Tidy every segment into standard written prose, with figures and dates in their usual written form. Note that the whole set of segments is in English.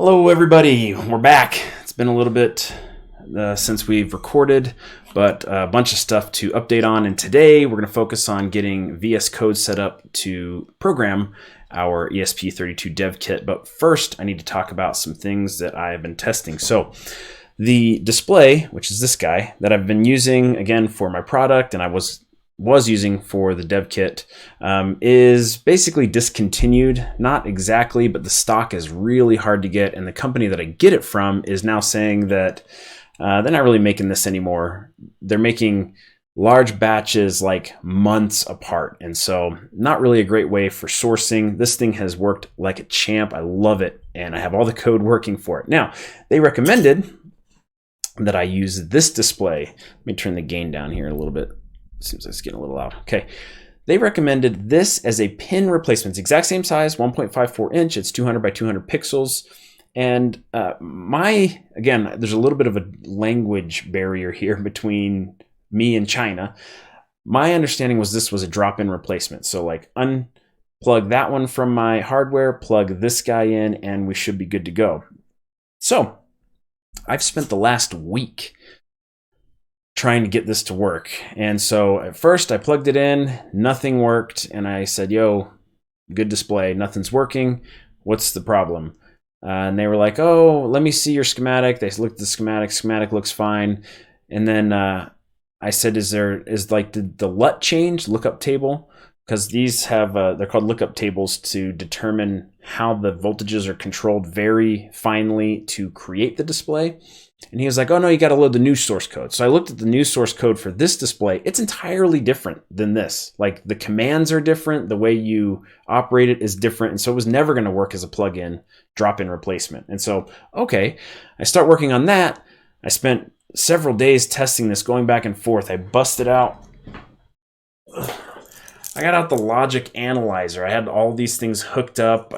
Hello everybody, we're back. It's been a little bit since we've recorded, but a bunch of stuff to update on, and today we're going to focus on getting VS Code set up to program our ESP32 dev kit. But first I need to talk about some things that I have been testing. So the display, which is this guy, that I've been using again for my product and I was using for the dev kit, is basically discontinued. Not exactly, but the stock is really hard to get, and the company that I get it from is now saying that they're not really making this anymore. They're making large batches like months apart, and so not really a great way for sourcing. This thing has worked like a champ. I love it, and I have all the code working for it. Now, they recommended that I use this display. Let me turn the gain down here a little bit. Seems like it's getting a little loud. Okay. They recommended this as a pin replacement. It's exact same size, 1.54 inch. It's 200 by 200 pixels. And again, there's a little bit of a language barrier here between me and China. My understanding was this was a drop-in replacement. So like unplug that one from my hardware, plug this guy in, and we should be good to go. So I've spent the last week trying to get this to work. And so at first I plugged it in, nothing worked. And I said, yo, good display, nothing's working. What's the problem? And they were like, oh, let me see your schematic. They looked at the schematic looks fine. And then I said, did the LUT change, lookup table? Because these have, they're called lookup tables to determine how the voltages are controlled very finely to create the display. And he was like, oh no, you got to load the new source code. So I looked at the new source code for this display. It's entirely different than this. Like the commands are different. The way you operate it is different. And so it was never going to work as a plug-in drop-in replacement. And so, okay, I start working on that. I spent several days testing this, going back and forth. I busted out. I got out the logic analyzer. I had all these things hooked up.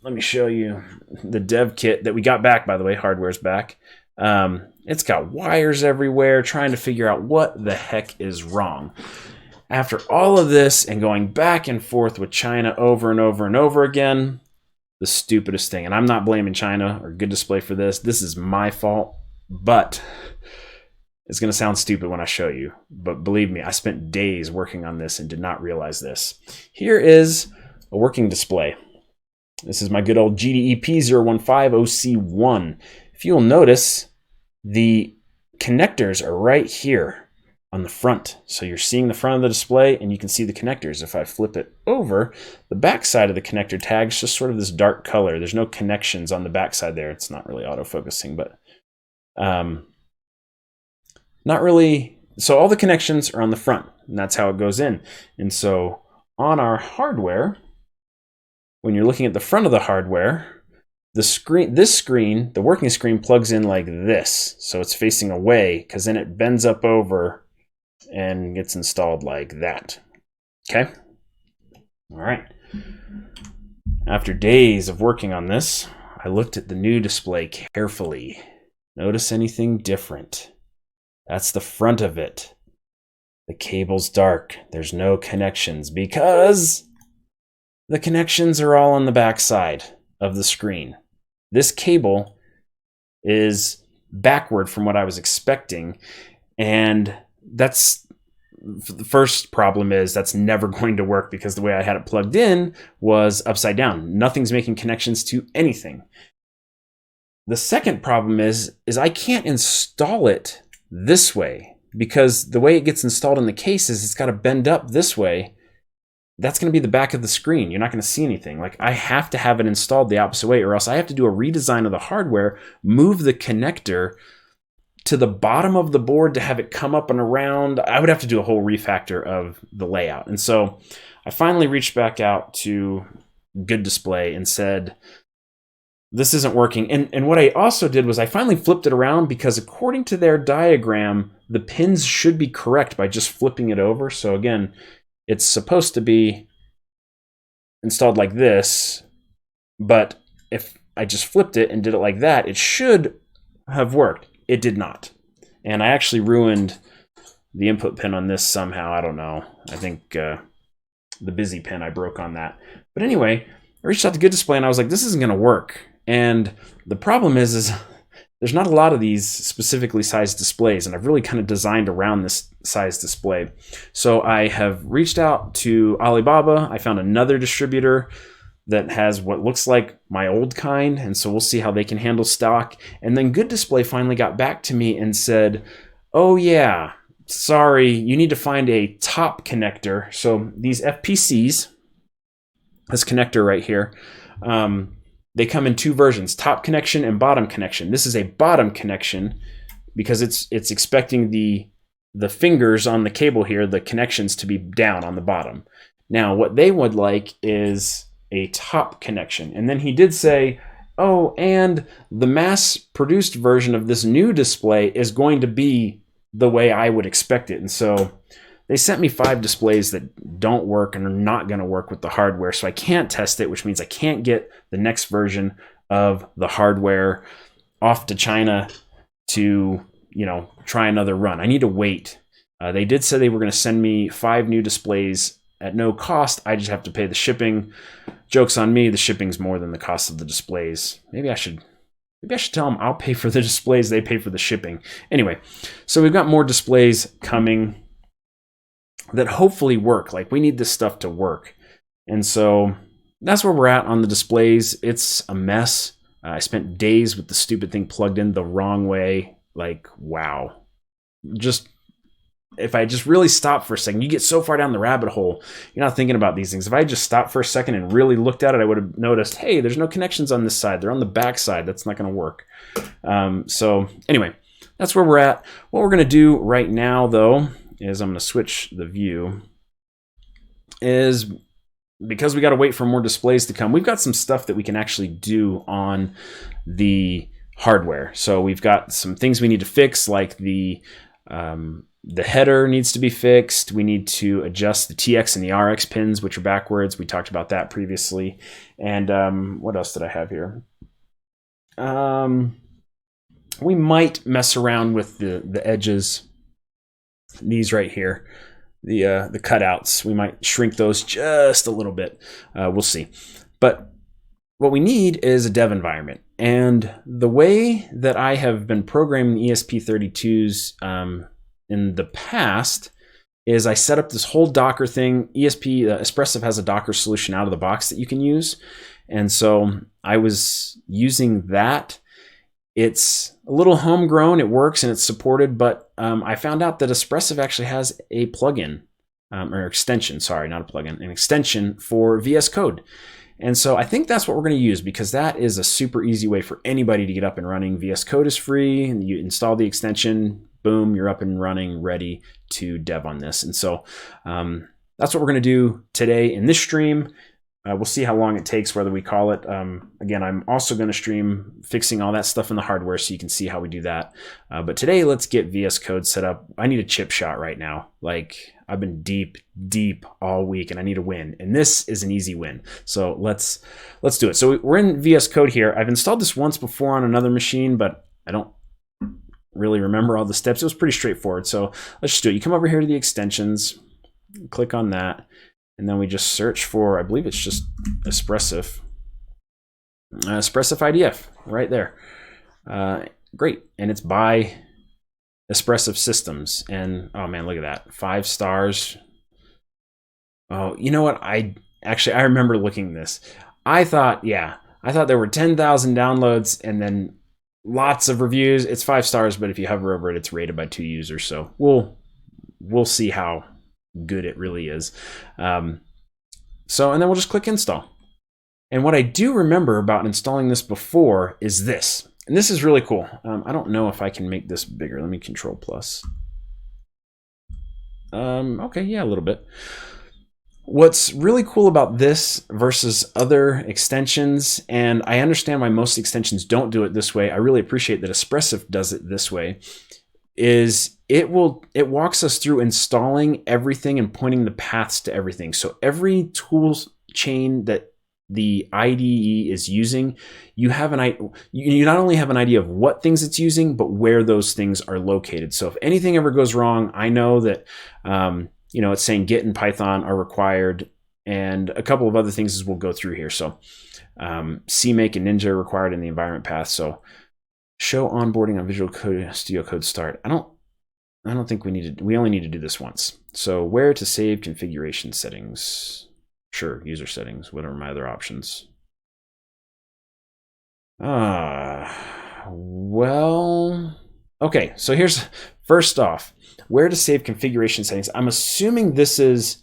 Let me show you the dev kit that we got back, by the way. Hardware's back. It's got wires everywhere, trying to figure out what the heck is wrong. After all of this and going back and forth with China over and over and over again, the stupidest thing, and I'm not blaming China or Good Display for this. This is my fault, but it's going to sound stupid when I show you. But believe me, I spent days working on this and did not realize this. Here is a working display. This is my good old GDEP015OC1. If you'll notice, the connectors are right here on the front. So you're seeing the front of the display and you can see the connectors. If I flip it over, the back side of the connector tag is just sort of this dark color. There's no connections on the back side there. It's not really auto-focusing, but not really. So all the connections are on the front, and that's how it goes in. And so on our hardware, when you're looking at the front of the hardware, this screen, the working screen, plugs in like this. So it's facing away, because then it bends up over and gets installed like that. Okay? All right. After days of working on this, I looked at the new display carefully. Notice anything different? That's the front of it. The cable's dark. There's no connections because the connections are all on the back side of the screen. This cable is backward from what I was expecting, and that's the first problem. Is that's never going to work because the way I had it plugged in was upside down. Nothing's making connections to anything. The second problem is I can't install it this way, because the way it gets installed in the case is it's got to bend up this way. That's going to be the back of the screen. You're not going to see anything. Like, I have to have it installed the opposite way, or else I have to do a redesign of the hardware, move the connector to the bottom of the board to have it come up and around. I would have to do a whole refactor of the layout. And so I finally reached back out to Good Display and said, this isn't working. And what I also did was I finally flipped it around, because according to their diagram, the pins should be correct by just flipping it over. So again, it's supposed to be installed like this, but if I just flipped it and did it like that, it should have worked. It did not. And I actually ruined the input pin on this somehow. I don't know. I think the busy pin I broke on that. But anyway, I reached out to Good Display and I was like, this isn't going to work. And the problem is there's not a lot of these specifically sized displays, and I've really kind of designed around this size display. So I have reached out to Alibaba. I found another distributor that has what looks like my old kind, and so we'll see how they can handle stock. And then Good Display finally got back to me and said, oh yeah, sorry, you need to find a top connector. So these FPCs, this connector right here, they come in two versions, top connection and bottom connection. This is a bottom connection because it's expecting the fingers on the cable here, the connections, to be down on the bottom. Now, what they would like is a top connection. And then he did say, oh, and the mass-produced version of this new display is going to be the way I would expect it. And so they sent me 5 displays that don't work and are not going to work with the hardware. So I can't test it, which means I can't get the next version of the hardware off to China to, try another run. I need to wait. They did say they were going to send me 5 new displays at no cost. I just have to pay the shipping. Joke's on me, the shipping's more than the cost of the displays. Maybe I should tell them I'll pay for the displays, they pay for the shipping. Anyway, so we've got more displays coming that hopefully work. Like, we need this stuff to work. And so that's where we're at on the displays. It's a mess. I spent days with the stupid thing plugged in the wrong way. Like, wow. If I just really stop for a second, you get so far down the rabbit hole, you're not thinking about these things. If I just stopped for a second and really looked at it, I would have noticed, hey, there's no connections on this side. They're on the back side. That's not going to work. So anyway, that's where we're at. What we're going to do right now, though, is I'm going to switch the view. Is because we got to wait for more displays to come, we've got some stuff that we can actually do on the hardware. So we've got some things we need to fix, like the header needs to be fixed. We need to adjust the TX and the RX pins, which are backwards. We talked about that previously. And what else did I have here? We might mess around with the edges. These right here, the cutouts. We might shrink those just a little bit. We'll see. But what we need is a dev environment. And the way that I have been programming ESP32s in the past is I set up this whole Docker thing. Espressif has a Docker solution out of the box that you can use. And so I was using that. It's a little homegrown, it works and it's supported, but I found out that Espressif actually has a plugin, or extension, sorry, not a plugin, an extension for VS Code. And so I think that's what we're going to use, because that is a super easy way for anybody to get up and running. VS Code is free, and you install the extension, boom, you're up and running, ready to dev on this. And so that's what we're going to do today in this stream. We'll see how long it takes, whether we call it. Again, I'm also going to stream fixing all that stuff in the hardware so you can see how we do that. But today, let's get VS Code set up. I need a chip shot right now. Like, I've been deep all week and I need a win. And this is an easy win. So let's do it. So we're in VS Code here. I've installed this once before on another machine, but I don't really remember all the steps. It was pretty straightforward. So let's just do it. You come over here to the extensions, click on that. And then we just search for, I believe it's just Espressif. Espressif-idf, right there. Great, and it's by Espressif Systems. And oh man, look at that, 5 stars. Oh, you know what? I remember looking at this. I thought there were 10,000 downloads and then lots of reviews. It's 5 stars, but if you hover over it, it's rated by 2 users. So we'll see how good it really is. And then we'll just click install. And what I do remember about installing this before is this. And this is really cool. I don't know if I can make this bigger. Let me Control plus. Okay, yeah, a little bit. What's really cool about this versus other extensions, and I understand why most extensions don't do it this way, I really appreciate that Espressif does it this way, is it walks us through installing everything and pointing the paths to everything. So every tool chain that the IDE is using, you not only have an idea of what things it's using, but where those things are located. So if anything ever goes wrong, I know that it's saying Git and Python are required, and a couple of other things as we'll go through here. So CMake and Ninja are required in the environment path. So show onboarding on Visual Studio Code start. I don't think we need to. We only need to do this once. So where to save configuration settings? Sure, user settings. What are my other options? Well, okay. So here's first off, where to save configuration settings. I'm assuming this is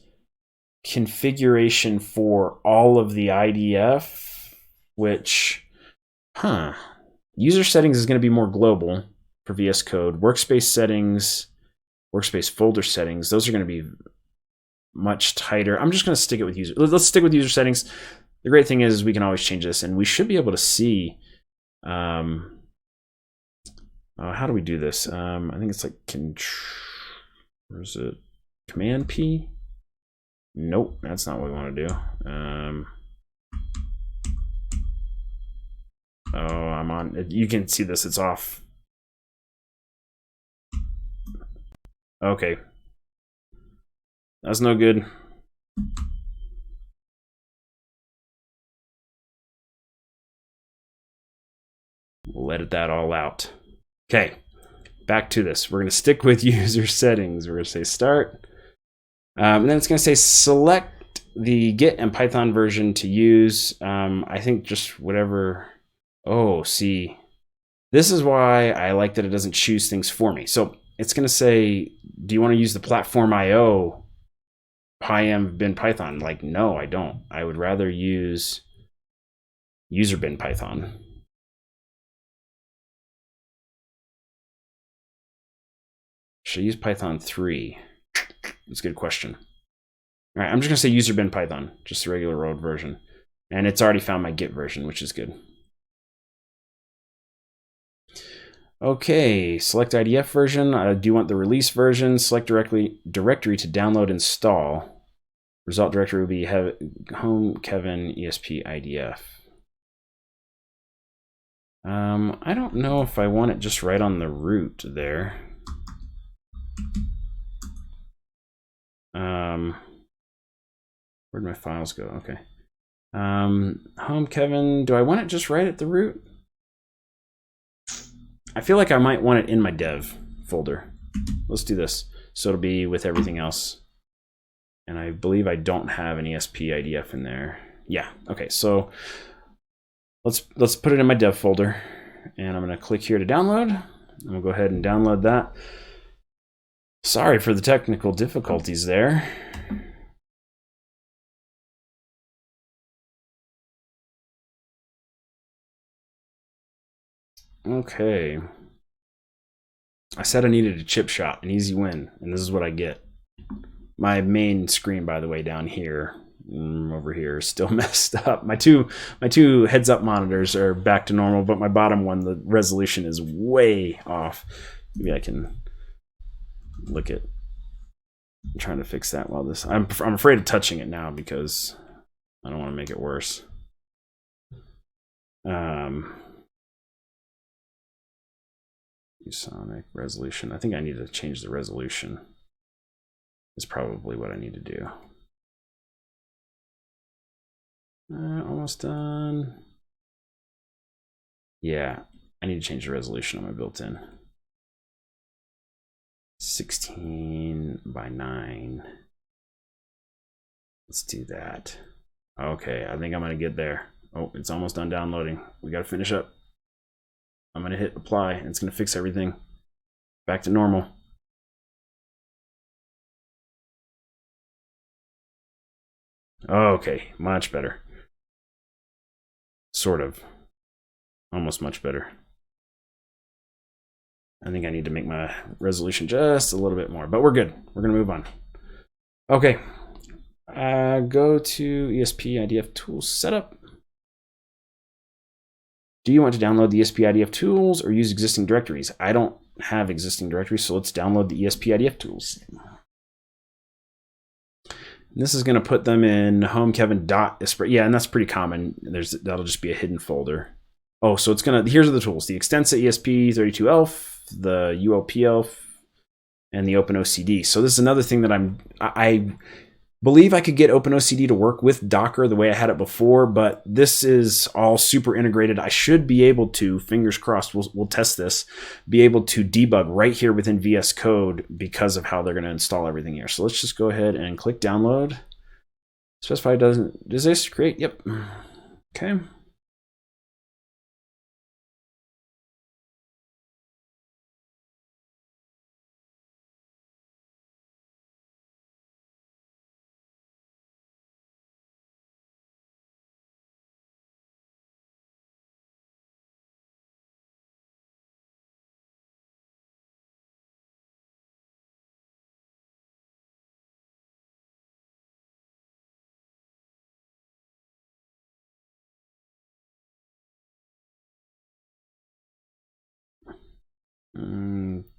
configuration for all of the IDF, which, user settings is going to be more global for VS Code. Workspace settings, workspace folder settings, those are going to be much tighter. I'm just going to stick it with user. Let's stick with user settings. The great thing is we can always change this, and we should be able to see. How do we do this? I think it's like where is it? Command P. Nope, that's not what we want to do. I'm on. You can see this. It's off. Okay, that's no good. We'll edit that all out. Okay, back to this. We're going to stick with user settings. We're going to say start. And then it's going to say select the Git and Python version to use. I think just whatever. Oh, see. This is why I like that it doesn't choose things for me. So it's going to say, do you want to use the platform IO pym bin Python? Like, no, I don't. I would rather use user bin Python. Should I use Python 3? That's a good question. All right, I'm just going to say user bin Python, just the regular road version. And it's already found my Git version, which is good. Okay, select IDF version. Do you want the release version? Select directory to download install. Result directory will be home Kevin esp-idf. I don't know if I want it just right on the root there. Where'd my files go? Okay. Home Kevin, do I want it just right at the root? I feel like I might want it in my dev folder. Let's do this. So it'll be with everything else. And I believe I don't have an esp-idf in there. Yeah, okay, so let's put it in my dev folder. And I'm gonna click here to download. I'm gonna go ahead and download that. Sorry for the technical difficulties there. Okay. I said I needed a chip shot, an easy win, and this is what I get. My main screen, by the way, down here, over here, is still messed up. My two heads-up monitors are back to normal, but my bottom one, the resolution is way off. Maybe I can look at. I'm trying to fix that while this. I'm afraid of touching it now because I don't want to make it worse. Sonic resolution. I think I need to change the resolution. Is probably what I need to do. Almost done. Yeah, I need to change the resolution on my built-in. 16 by 9. Let's do that. Okay, I think I'm gonna get there. Oh, it's almost done downloading. We gotta finish up. I'm gonna hit apply and it's gonna fix everything back to normal. Okay, much better. Sort of. Almost much better. I think I need to make my resolution just a little bit more, but we're good. We're gonna move on. Okay, go to esp-idf tools setup. Do you want to download the esp-idf tools or use existing directories? I don't have existing directories, so let's download the esp-idf tools. And this is going to put them in homekevin.esp. Yeah, and that's pretty common. That'll just be a hidden folder. Oh, so it's gonna. Here's the tools: the Extensa ESP32 ELF, the UOP ELF, and the OpenOCD. So this is another thing that I believe I could get OpenOCD to work with Docker the way I had it before, but this is all super integrated. I should be able to, fingers crossed, we'll test this, be able to debug right here within VS Code because of how they're going to install everything here. So let's just go ahead and click download. Specify does this create? Yep. Okay.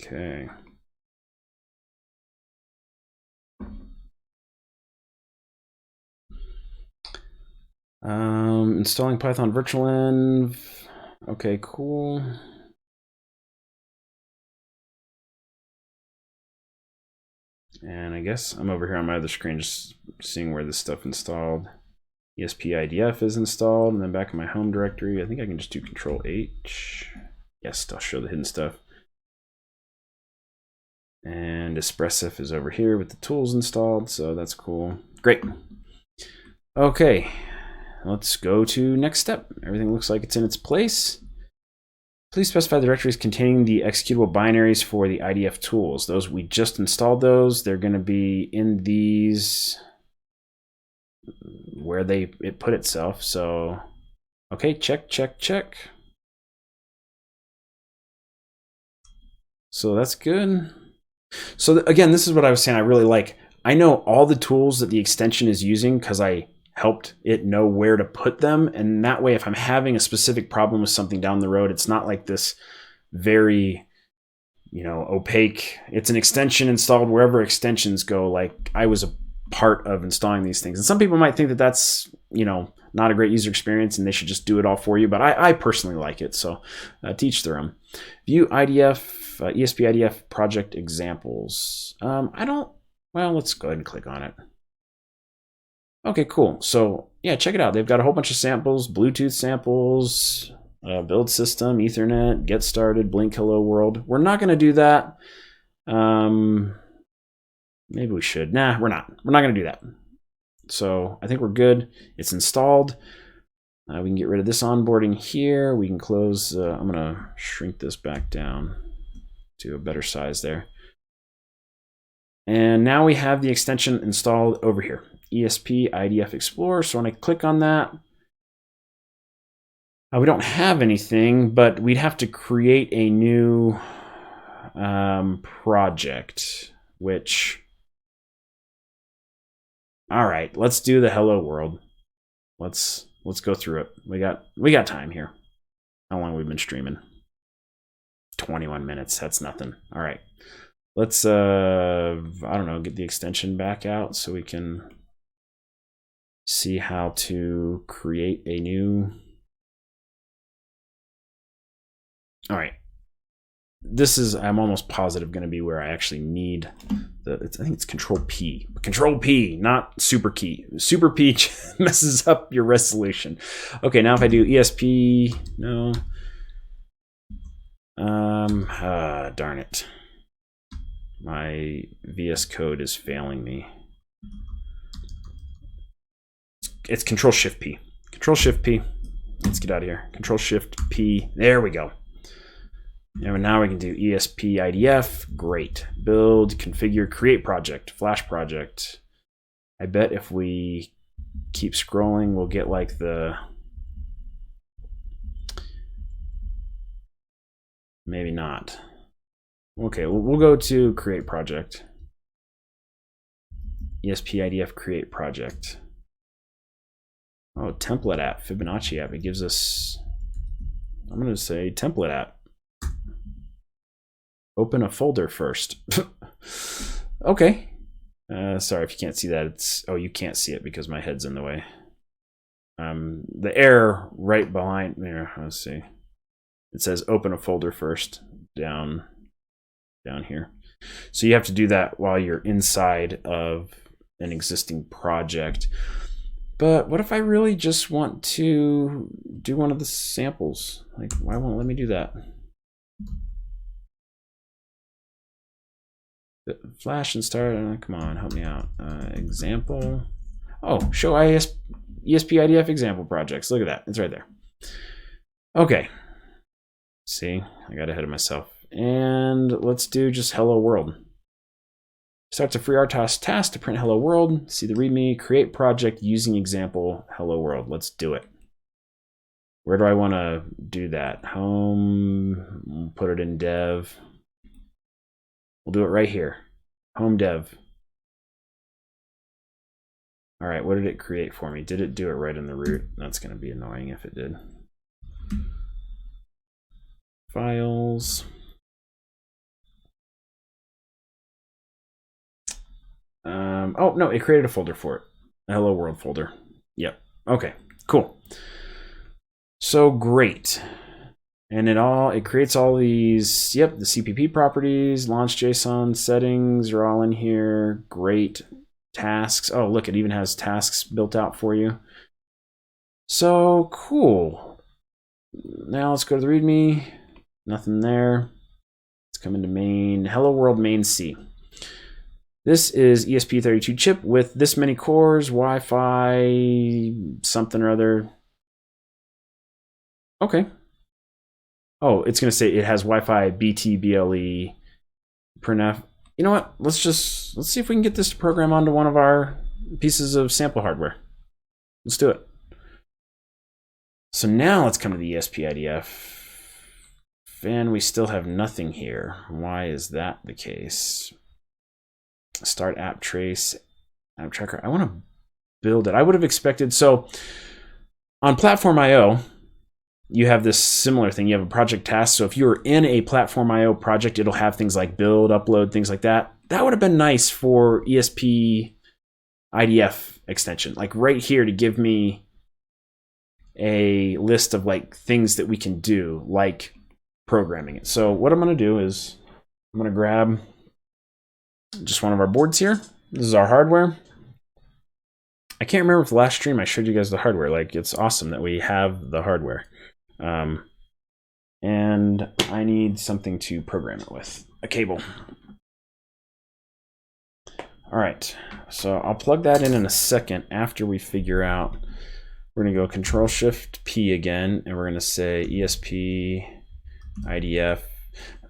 Okay. Installing Python virtual env. Okay, cool. And I guess I'm over here on my other screen just seeing where this stuff installed. esp-idf is installed, and then back in my home directory, I think I can just do Control H. Yes, I'll show the hidden stuff. And Espressif is over here with the tools installed, so that's cool. Great. Okay, let's go to next step. Everything looks like it's in its place. Please specify the directories containing the executable binaries for the IDF tools. Those we just installed those. They're going to be in these where it put itself. So, okay, check. So that's good. So again, this is what I was saying I really like. I know all the tools that the extension is using because I helped it know where to put them. And that way, if I'm having a specific problem with something down the road, it's not like this very, opaque. It's an extension installed wherever extensions go. Like I was a part of installing these things. And some people might think that that's, not a great user experience and they should just do it all for you. But I personally like it. So to each their own. View IDF, ESP-idf project examples. Let's go ahead and click on it. Okay, cool. So yeah, check it out. They've got a whole bunch of samples, Bluetooth samples, build system, Ethernet, get started, blink hello world. We're not going to do that. Maybe we should. Nah, we're not. We're not going to do that. So I think we're good. It's installed. We can get rid of this onboarding here. We can close. I'm going to shrink this back down to a better size there. And now we have the extension installed over here. esp-idf explorer. So when I click on that, we don't have anything, but we'd have to create a new project, which, all right, let's do the hello world. Let's go through it. We got time here. How long have we been streaming? 21 minutes. That's nothing. All right. Let's, I don't know, get the extension back out so we can see how to create a new. All right. This is, I'm almost positive, going to be where I actually need I think it's Control P. Control P, not Super Key. Super P messes up your resolution. Okay, now if I do ESP, no. Darn it. My VS Code is failing me. It's Control Shift P. Control Shift P. Let's get out of here. Control Shift P. There we go. And now we can do esp-idf. Great. Build, configure, create project, flash project. I bet if we keep scrolling, we'll get like the. Maybe not. Okay, we'll go to create project. esp-idf create project. Oh, template app, Fibonacci app. It gives us, I'm going to say template app. Open a folder first. Okay. Sorry if you can't see that. You can't see it because my head's in the way. The error right behind there, let's see. It says open a folder first down here. So you have to do that while you're inside of an existing project. But what if I really just want to do one of the samples? Like, why won't it let me do that? Flash and start. Come on, help me out. Example. Oh, show esp-idf example projects. Look at that. It's right there. Okay. See, I got ahead of myself. And let's do just hello world. Starts a free RTOS task to print hello world. See the README. Create project using example hello world. Let's do it. Where do I want to do that? Home. We'll put it in dev. We'll do it right here. Home dev. All right, what did it create for me? Did it do it right in the root? That's going to be annoying if it did. Files. Oh, no, it created a folder for it. A hello world folder. Yep. Okay, cool. So great. And it creates all these, yep, the CPP properties, launch JSON settings are all in here. Great. Tasks. Oh, look, it even has tasks built out for you. So cool. Now let's go to the README. Nothing there. Let's come into main. Hello world main C. This is ESP32 chip with this many cores, Wi-Fi, something or other. Okay. Oh, it's going to say it has Wi-Fi, BT, BLE, printf. You know what? Let's see if we can get this to program onto one of our pieces of sample hardware. Let's do it. So now let's come to the ESP-idf. And we still have nothing here. Why is that the case? Start app trace, app tracker. I want to build it. I would have expected, so on Platform IO, you have this similar thing. You have a project task. So if you're in a Platform IO project, it'll have things like build, upload, things like that. That would have been nice for ESP-idf extension. Like right here to give me a list of like things that we can do, like programming it. So what I'm going to do is I'm going to grab just one of our boards here. This is our hardware. I can't remember if the last stream I showed you guys the hardware. Like, it's awesome that we have the hardware. And I need something to program it with. A cable. All right. So I'll plug that in a second after we figure out. We're going to go Control-Shift-P again, and we're going to say ESP-idf.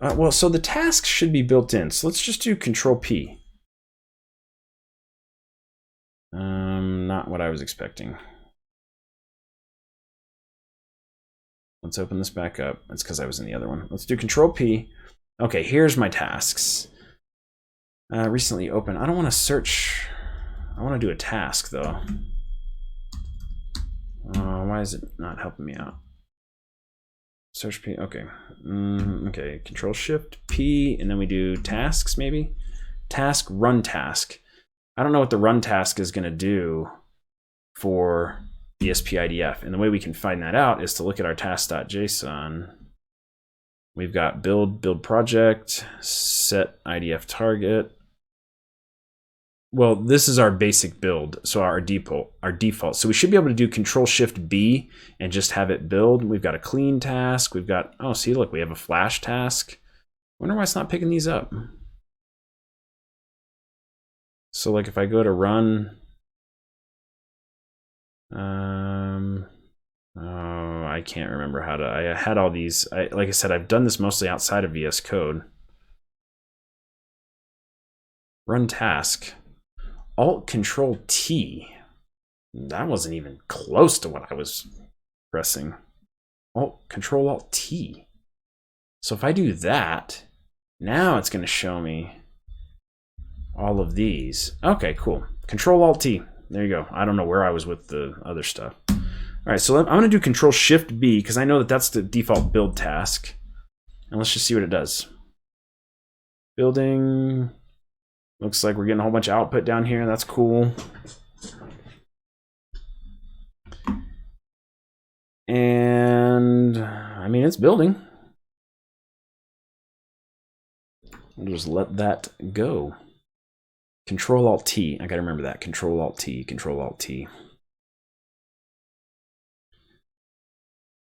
Well, so the tasks should be built in. So let's just do Control-P. Not what I was expecting. Let's open this back up. That's because I was in the other one. Let's do Control-P. Okay, here's my tasks. Recently open. I don't want to search. I want to do a task, though. Why is it not helping me out? Search P. Okay. Okay. Control-Shift-P, and then we do tasks, maybe? Task, run task. I don't know what the run task is going to do for ESP-idf. And the way we can find that out is to look at our task.json. We've got build project, set IDF target. Well, this is our basic build, so our default. So we should be able to do Control-Shift-B and just have it build. We've got a clean task. We've got, oh, see, look, we have a flash task. Wonder why it's not picking these up. So like if I go to run, oh, I can't remember how to, I had all these, like I said, I've done this mostly outside of VS Code. Run task. Alt-Control-T. That wasn't even close to what I was pressing. Alt-Control-Alt-T. So if I do that, now it's going to show me all of these. Okay, cool. Control-Alt-T. There you go. I don't know where I was with the other stuff. All right, so I'm going to do Control-Shift-B because I know that that's the default build task. And let's just see what it does. Building. Looks like we're getting a whole bunch of output down here. That's cool. And I mean, it's building. We'll just let that go. Control-Alt-T. I gotta remember that. Control-Alt-T, Control-Alt-T.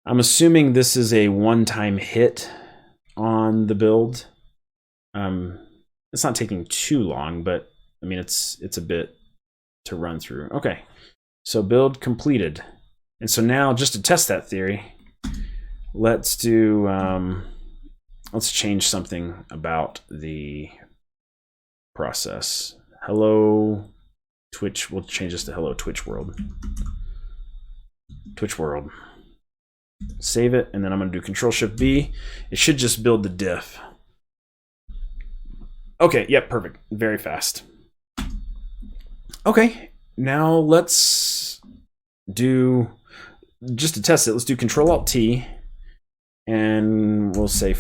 I'm assuming this is a one-time hit on the build. It's not taking too long, but I mean, it's a bit to run through. Okay, so build completed. And so now, just to test that theory, let's do, let's change something about the process. Hello Twitch, we'll change this to hello Twitch world. Twitch world. Save it, and then I'm gonna do Control-Shift-B. It should just build the diff. Okay, yep, perfect, very fast. Okay, now let's do, just to test it, let's do Control-Alt-T, and we'll say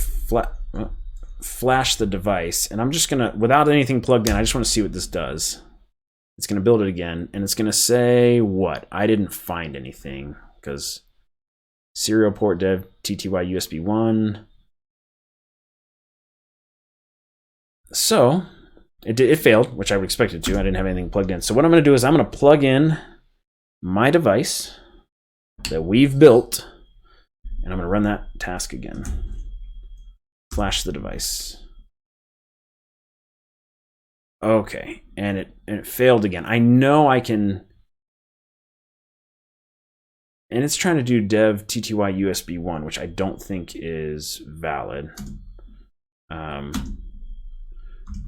flash the device. And I'm just gonna, without anything plugged in, I just wanna see what this does. It's gonna build it again, and it's gonna say what? I didn't find anything, because serial port dev TTY USB 1. So it failed, which I would expect it to. I didn't have anything plugged in. So what I'm going to do is I'm going to plug in my device that we've built, and I'm going to run that task again. Flash the device. Okay, and it failed again. I know I can, and it's trying to do dev TTY USB 1, which I don't think is valid.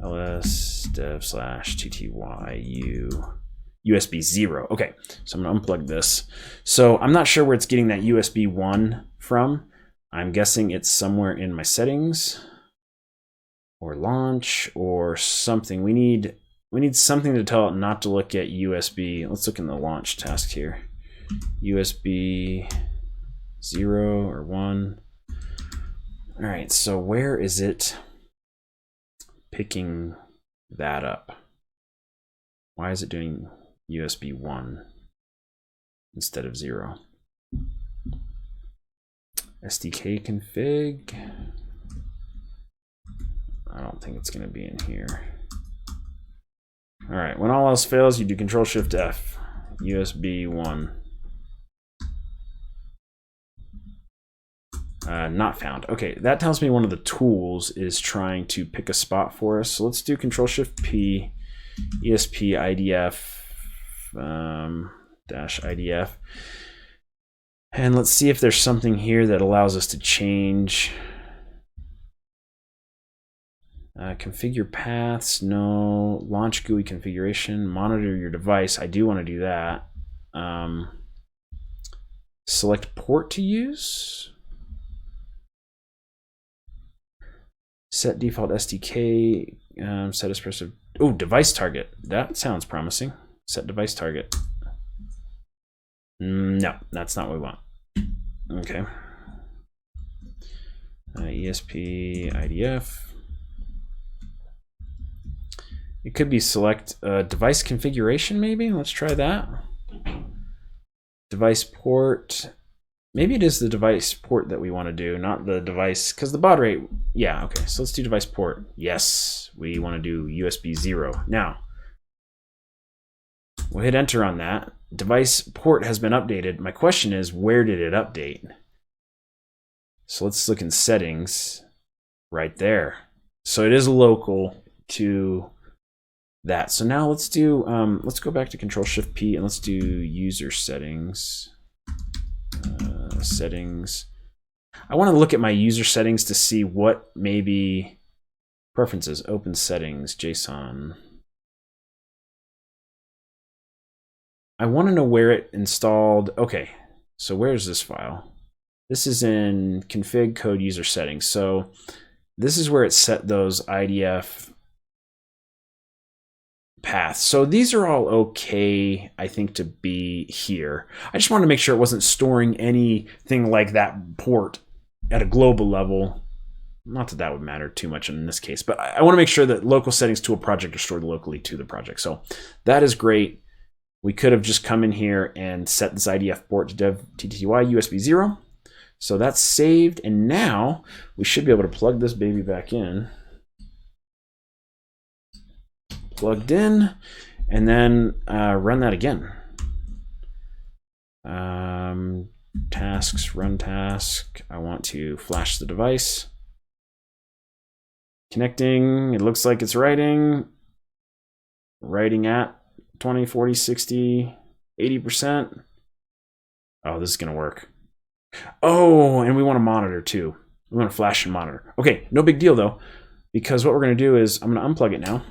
ls dev / TTY USB 0. Okay, so I'm gonna unplug this. So I'm not sure where it's getting that USB 1 from. I'm guessing it's somewhere in my settings or launch or something. We need something to tell it not to look at USB. Let's look in the launch task here. USB 0 or 1. All right, so where is it picking that up? Why is it doing USB 1 instead of 0? SDK config. I don't think it's going to be in here. All right, when all else fails, you do Control-Shift-F. USB 1. Not found. Okay, that tells me one of the tools is trying to pick a spot for us. So let's do Control-Shift-P, esp-idf, -idf. And let's see if there's something here that allows us to change. Configure paths, no. Launch GUI configuration, monitor your device. I do want to do that. Select port to use. Set default SDK, set espressif. Oh, device target. That sounds promising. Set device target. No, that's not what we want. Okay. esp-idf. It could be select device configuration, maybe. Let's try that. Device port. Maybe it is the device port that we want to do, not the device, because the baud rate, yeah, okay. So let's do device port. Yes, we want to do USB 0. Now, we'll hit enter on that. Device port has been updated. My question is, where did it update? So let's look in settings right there. So it is local to that. So now let's do, let's go back to Control-Shift-P and let's do user settings. Settings. I want to look at my user settings to see what maybe preferences, open settings, JSON. I want to know where it installed. Okay, so where's this file? This is in config code user settings. So this is where it set those IDF paths. So these are all okay, I think, to be here. I just wanted to make sure it wasn't storing anything like that port at a global level. Not that that would matter too much in this case, but I want to make sure that local settings to a project are stored locally to the project. So that is great. We could have just come in here and set this IDF port to dev TTY USB 0. So that's saved, and now we should be able to plug this baby back in. plugged in, and then run that again. Tasks, run task. I want to flash the device. Connecting. It looks like it's writing at 20, 40, 60, 80%. Oh, this is going to work. Oh, and we want to monitor too. We want to flash and monitor. Okay, no big deal though, because what we're going to do is I'm going to unplug it now.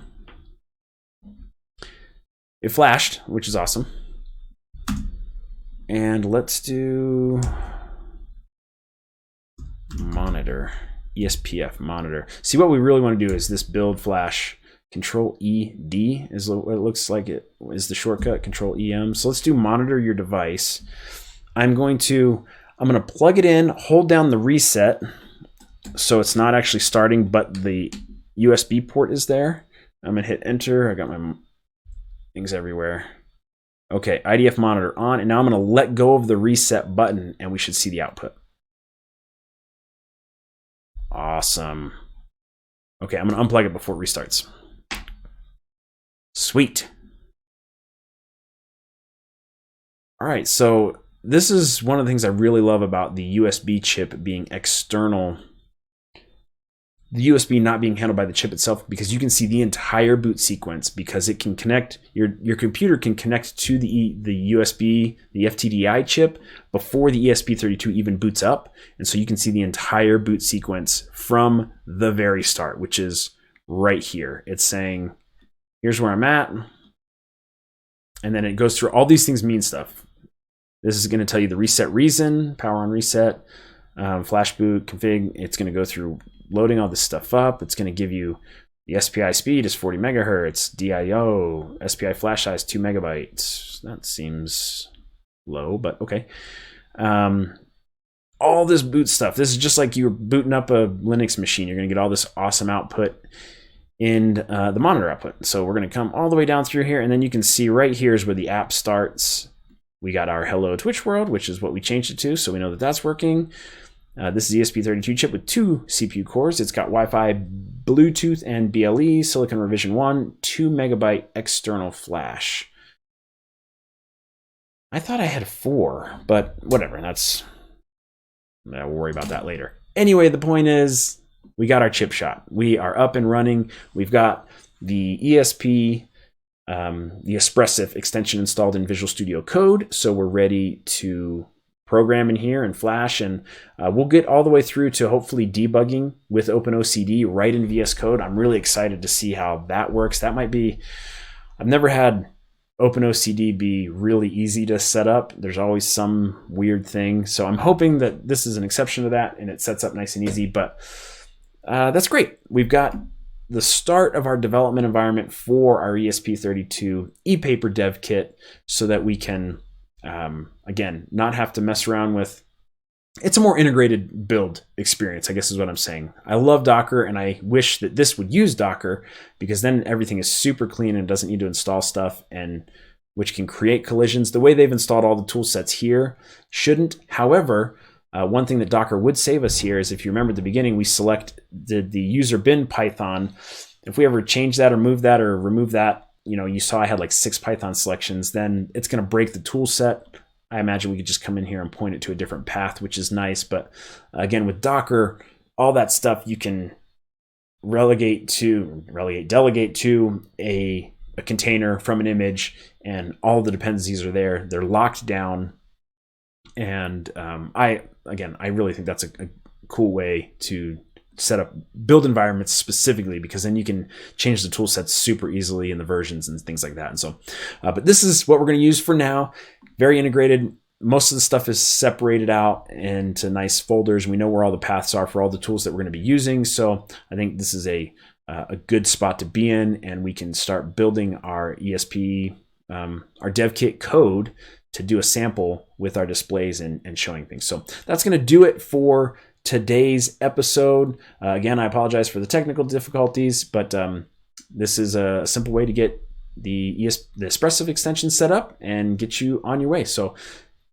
It flashed, which is awesome. And let's do monitor, ESPF monitor. See, what we really want to do is this build flash. Control ED is what it looks like. It is the shortcut. Control EM. So let's do monitor your device. I'm going to plug it in, hold down the reset, so it's not actually starting, but the USB port is there. I'm gonna hit enter. I got my things everywhere. Okay, IDF monitor on, and now I'm gonna let go of the reset button, and we should see the output. Awesome. Okay, I'm gonna unplug it before it restarts. Sweet. All right, so this is one of the things I really love about the USB chip being external. The USB not being handled by the chip itself, because you can see the entire boot sequence, because it can connect, your computer can connect to the USB, the FTDI chip before the ESP32 even boots up. And so you can see the entire boot sequence from the very start, which is right here. It's saying, here's where I'm at. And then it goes through all these things mean stuff. This is going to tell you the reset reason, power on reset, flash boot config. It's going to go through loading all this stuff up. It's going to give you the SPI speed is 40 megahertz, DIO, SPI flash size 2 megabytes. That seems low, but okay. All this boot stuff. This is just like you're booting up a Linux machine. You're going to get all this awesome output in the monitor output. So we're going to come all the way down through here, and then you can see right here is where the app starts. We got our Hello Twitch World, which is what we changed it to, so we know that that's working. This is the ESP32 chip with 2 CPU cores. It's got Wi-Fi, Bluetooth, and BLE, Silicon Revision 1, 2 megabyte external flash. I thought I had 4, but whatever. We'll worry about that later. Anyway, the point is, we got our chip shot. We are up and running. We've got the ESP, the Espressif extension installed in Visual Studio Code, so we're ready to program in here and flash, and we'll get all the way through to hopefully debugging with OpenOCD right in VS Code. I'm really excited to see how that works. That might be, I've never had OpenOCD be really easy to set up. There's always some weird thing, so I'm hoping that this is an exception to that and it sets up nice and easy, but that's great. We've got the start of our development environment for our ESP32 ePaper dev kit, so that we can again, not have to mess around with, it's a more integrated build experience, I guess is what I'm saying. I love Docker, and I wish that this would use Docker, because then everything is super clean and doesn't need to install stuff, and which can create collisions. The way they've installed all the tool sets here shouldn't. However, one thing that Docker would save us here is, if you remember at the beginning, we selected the user bin Python. If we ever change that or move that or remove that, you know, you saw I had like 6 Python selections, then it's going to break the tool set. I imagine we could just come in here and point it to a different path, which is nice. But again, with Docker, all that stuff you can delegate to a container from an image, and all the dependencies are there. They're locked down. And I really think that's a cool way to set up build environments specifically, because then you can change the tool sets super easily in the versions and things like that. And so, but this is what we're going to use for now. Very integrated. Most of the stuff is separated out into nice folders. We know where all the paths are for all the tools that we're going to be using. So I think this is a good spot to be in, and we can start building our ESP, our dev kit code to do a sample with our displays and showing things. So that's going to do it for today's episode. Again, I apologize for the technical difficulties, but this is a simple way to get the Espressif extension set up and get you on your way. So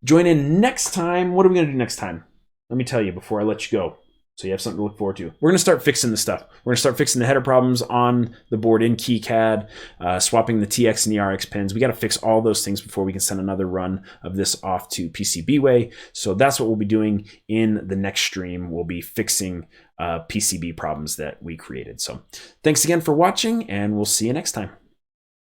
join in next time. What are we going to do next time? Let me tell you before I let you go. So you have something to look forward to. We're going to start fixing the stuff. We're going to start fixing the header problems on the board in KiCad, swapping the TX and the RX pins. We got to fix all those things before we can send another run of this off to PCBWay. So that's what we'll be doing in the next stream. We'll be fixing PCB problems that we created. So thanks again for watching, and we'll see you next time.